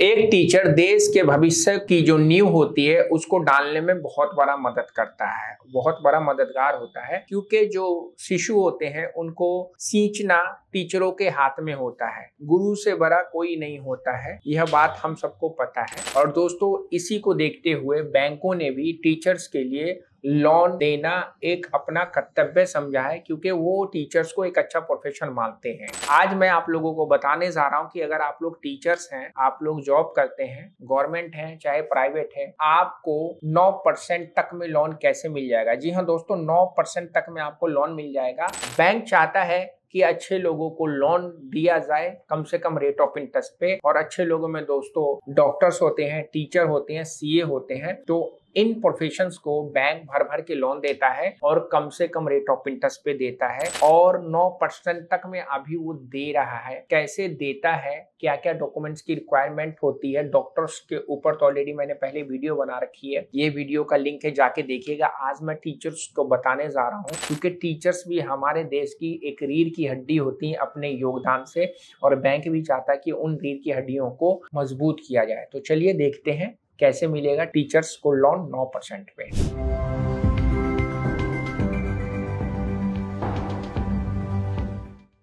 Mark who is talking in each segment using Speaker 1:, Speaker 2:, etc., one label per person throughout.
Speaker 1: एक टीचर देश के भविष्य की जो नींव होती है उसको डालने में बहुत बड़ा मदद करता है, बहुत बड़ा मददगार होता है, क्योंकि जो शिशु होते हैं उनको सींचना टीचरों के हाथ में होता है। गुरु से बड़ा कोई नहीं होता है, यह बात हम सबको पता है। और दोस्तों, इसी को देखते हुए बैंकों ने भी टीचर्स के लिए लोन देना एक अपना कर्तव्य समझा है, क्योंकि वो टीचर्स को एक अच्छा प्रोफेशन मानते हैं। आज मैं आप लोगों को बताने जा रहा हूं कि अगर आप लोग टीचर्स हैं, आप लोग जॉब करते हैं, गवर्नमेंट है चाहे प्राइवेट है, आपको 9% तक में लोन कैसे मिल जाएगा। जी हाँ दोस्तों, 9% तक में आपको लोन मिल जाएगा। बैंक चाहता है कि अच्छे लोगों को लोन दिया जाए कम से कम रेट ऑफ इंटरेस्ट पे, और अच्छे लोगों में दोस्तों डॉक्टर्स होते हैं, टीचर होते हैं, सीए होते हैं। तो इन प्रोफेशंस को बैंक भर भर के लोन देता है और कम से कम रेट ऑफ इंटरेस्ट पे देता है, और 9% तक में अभी वो दे रहा है। कैसे देता है, क्या क्या डॉक्यूमेंट्स की रिक्वायरमेंट होती है, डॉक्टर्स के ऊपर तो ऑलरेडी मैंने पहले वीडियो बना रखी है, ये वीडियो का लिंक है, जाके देखिएगा। आज मैं टीचर्स को बताने जा रहा हूँ, क्योंकि टीचर्स भी हमारे देश की एक रीढ़ की हड्डी होती है अपने योगदान से, और बैंक भी चाहता है कि उन रीढ़ की हड्डियों को मजबूत किया जाए। तो चलिए देखते हैं कैसे मिलेगा टीचर्स को लोन 9% पे।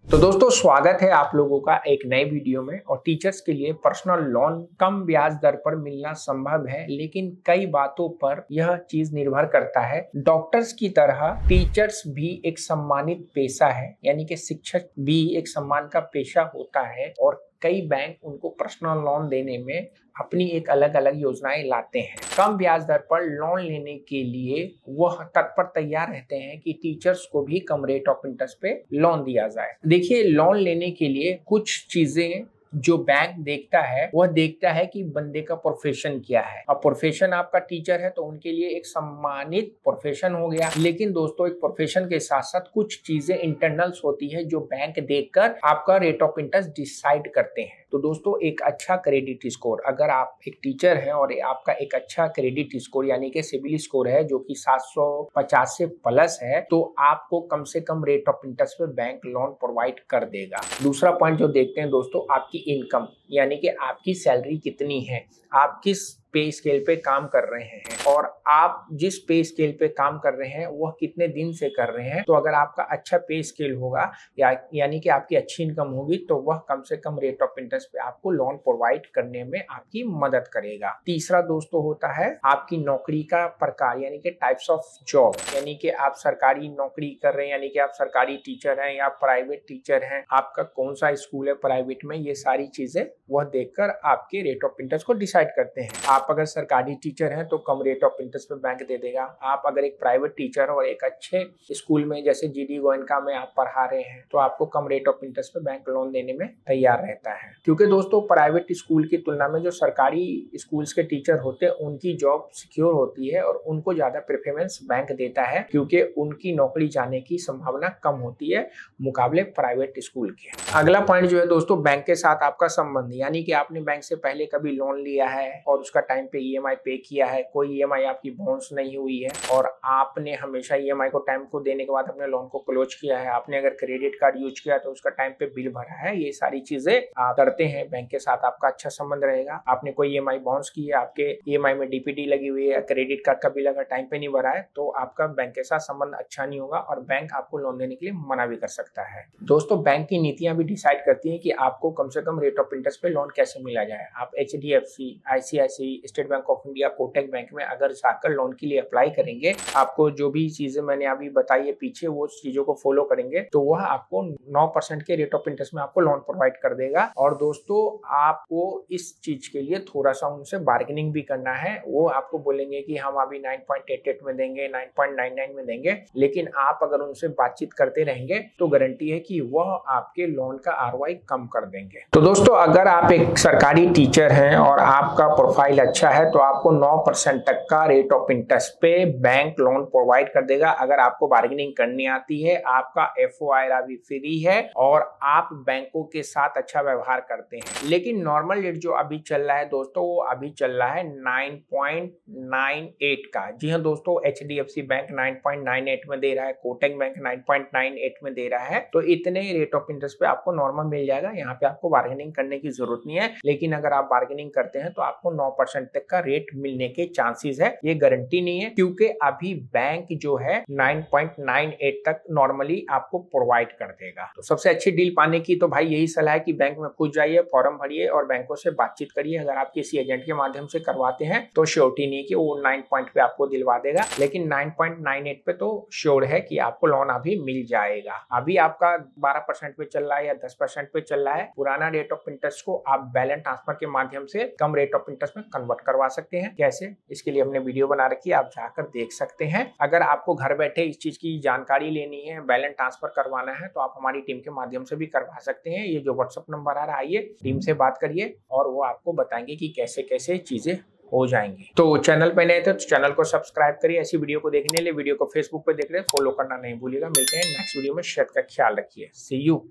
Speaker 1: तो दोस्तों, स्वागत है आप लोगों का एक नए वीडियो में। और टीचर्स के लिए पर्सनल लोन कम ब्याज दर पर मिलना संभव है, लेकिन कई बातों पर यह चीज निर्भर करता है। डॉक्टर्स की तरह टीचर्स भी एक सम्मानित पेशा है, यानी कि शिक्षक भी एक सम्मान का पेशा होता है, और कई बैंक उनको पर्सनल लोन देने में अपनी एक अलग अलग योजनाएं लाते हैं। कम ब्याज दर पर लोन लेने के लिए वह तत्पर तैयार रहते हैं कि टीचर्स को भी कम रेट ऑफ इंटरेस्ट पे लोन दिया जाए। देखिए, लोन लेने के लिए कुछ चीजें जो बैंक देखता है, वह देखता है कि बंदे का प्रोफेशन क्या है। अब प्रोफेशन आपका टीचर है तो उनके लिए एक सम्मानित प्रोफेशन हो गया। लेकिन दोस्तों, एक प्रोफेशन के साथ साथ कुछ चीजें इंटरनल्स होती है जो बैंक देखकर आपका रेट ऑफ इंटरेस्ट डिसाइड करते हैं। तो दोस्तों, एक अच्छा क्रेडिट स्कोर, अगर आप एक टीचर हैं और आपका एक अच्छा क्रेडिट स्कोर यानी कि सिबिल स्कोर है जो कि 750 से प्लस है, तो आपको कम से कम रेट ऑफ इंटरेस्ट पे बैंक लोन प्रोवाइड कर देगा। दूसरा पॉइंट जो देखते हैं दोस्तों, आपकी इनकम, यानी कि आपकी सैलरी कितनी है, आप किस पे स्केल पे काम कर रहे हैं, और आप जिस पे स्केल पे काम कर रहे हैं वह कितने दिन से कर रहे हैं। तो अगर आपका अच्छा पे स्केल होगा यानी कि आपकी अच्छी इनकम होगी, तो वह कम से कम रेट ऑफ इंटरेस्ट पे आपको लोन प्रोवाइड करने में आपकी मदद करेगा। तीसरा दोस्तों होता है आपकी नौकरी का प्रकार, यानी कि टाइप्स ऑफ जॉब, यानी कि आप सरकारी नौकरी कर रहे हैं, यानी कि आप सरकारी टीचर हैं या प्राइवेट टीचर हैं, आपका कौन सा स्कूल है प्राइवेट में, ये सारी चीजें वह देखकर आपके रेट ऑफ इंटरेस्ट को डिसाइड करते हैं। आप अगर सरकारी टीचर हैं तो कम रेट ऑफ इंटरेस्ट पे बैंक दे देगा। आप अगर एक प्राइवेट टीचर और एक अच्छे स्कूल में जैसे जीडी गोयनका में आप पढ़ा रहे हैं, तो आपको कम रेट ऑफ इंटरेस्ट पे बैंक लोन देने में तैयार रहता है। क्योंकि दोस्तों, प्राइवेट स्कूल की तुलना में जो सरकारी स्कूल्स के टीचर होते हैं उनकी जॉब सिक्योर होती है, और उनको ज्यादा प्रेफरेंस बैंक देता है, क्योंकि उनकी नौकरी जाने की संभावना कम होती है मुकाबले प्राइवेट स्कूल के। अगला पॉइंट जो है दोस्तों, बैंक के साथ आपका संबंध, यानी कि आपने बैंक से पहले कभी लोन लिया है और उसका टाइम पे ईएमआई पे किया है, कोई ईएमआई आपकी बाउंस नहीं हुई है, और आपने हमेशा ईएमआई को टाइम को देने के बाद अपने लोन को क्लोज किया है, आपने अगर क्रेडिट कार्ड यूज किया तो उसका टाइम पे बिल भरा है, ये सारी चीजें आप करते हैं, बैंक के साथ आपका अच्छा संबंध रहेगा। आपने कोई ईएमआई बाउंस की है, आपके ईएमआई में डीपीडी लगी हुई है, क्रेडिट कार्ड का बिल अगर टाइम पे नहीं भरा है, तो आपका बैंक के साथ संबंध अच्छा नहीं होगा और बैंक आपको लोन देने के लिए मना भी कर सकता है। दोस्तों, बैंक की नीतियां भी डिसाइड करती हैं कि आपको कम से कम रेट ऑफ इंटरेस्ट पे लोन कैसे मिला जाए। आप एचडीएफसी, आईसीआईसी, स्टेट बैंक ऑफ इंडिया, कोटक बैंक में अगर जाकर लोन के लिए अप्लाई करेंगे, आपको जो भी चीजें मैंने अभी बताई है पीछे, वो चीजों को फॉलो करेंगे, तो वह आपको 9% के रेट ऑफ इंटरेस्ट में आपको लोन प्रोवाइड कर देगा। और दोस्तों, आपको इस चीज के लिए थोड़ा सा उनसे बार्गेनिंग भी करना है। वो आपको बोलेंगे कि हम अभी 9.88 में देंगे, 9.99 में देंगे, लेकिन आप अगर उनसे बातचीत करते रहेंगे तो गारंटी है कि वह आपके लोन का आरओआई कम कर देंगे। तो दोस्तों, अगर आप एक सरकारी टीचर हैं और आपका प्रोफाइल अच्छा है, तो आपको 9% तक का रेट ऑफ इंटरेस्ट पे बैंक लोन प्रोवाइड कर देगा। अगर आपको बार्गेनिंग करनी आती है, आपका एफओआईआर भी फ्री है, और आप बैंकों के साथ अच्छा व्यवहार करते हैं। लेकिन नॉर्मल रेट जो अभी चल रहा है दोस्तों, वो अभी चल रहा है 9.98 का। जी हाँ दोस्तों, एचडीएफसी बैंक 9.98 में दे रहा है, कोटक बैंक 9.98 में दे रहा है। तो इतने रेट ऑफ इंटरेस्ट पे आपको नॉर्मल मिल जाएगा, यहाँ पे आपको बार्गेनिंग करने की जरूरत नहीं है, लेकिन अगर आप बार्गेनिंग करते हैं तो आपको 9% तक का रेट मिलने के चांसेस है। ये गारंटी नहीं है क्योंकि अभी बैंक जो है 9.98 तक नॉर्मली आपको प्रोवाइड कर देगा। तो सबसे अच्छी डील पाने की तो भाई यही सलाह है कि बैंक में खुद जाइए, फॉर्म भरिए और बैंकों से बातचीत करिए। अगर आप किसी एजेंट के माध्यम से करवाते हैं तो श्योरिटी नहीं कि वो 9 पॉइंट पे आपको दिलवा देगा, लेकिन 9.98 पे तो श्योर है कि आपको लोन अभी मिल जाएगा। अभी आपका 12% पे चल रहा है या 10% पे चल रहा है। पुराना रेट ऑफ इंटरेस्ट को आप बैलेंस ट्रांसफर के माध्यम से कम रेट ऑफ इंटरेस्ट में कन्वर्ट करवा सकते हैं। कैसे, इसके लिए हमने वीडियो बना रखी है, आप जाकर देख सकते हैं। अगर आपको घर बैठे इस चीज की जानकारी लेनी है, बैलेंस ट्रांसफर करवाना है, तो आप हमारी टीम के माध्यम से भी करवा सकते हैं। ये जो व्हाट्सएप नंबर आ रहा है, आइए टीम से बात करिए और वो आपको बताएंगे कि कैसे कैसे चीजें हो जाएंगी। तो चैनल पे नए थे तो चैनल को सब्सक्राइब करिए। ऐसी वीडियो को देखने के लिए वीडियो को फेसबुक पे देख रहे हैं, फॉलो करना नहीं भूलिएगा। मिलते हैं नेक्स्ट वीडियो में। सेहत का ख्याल रखिए। सी यू।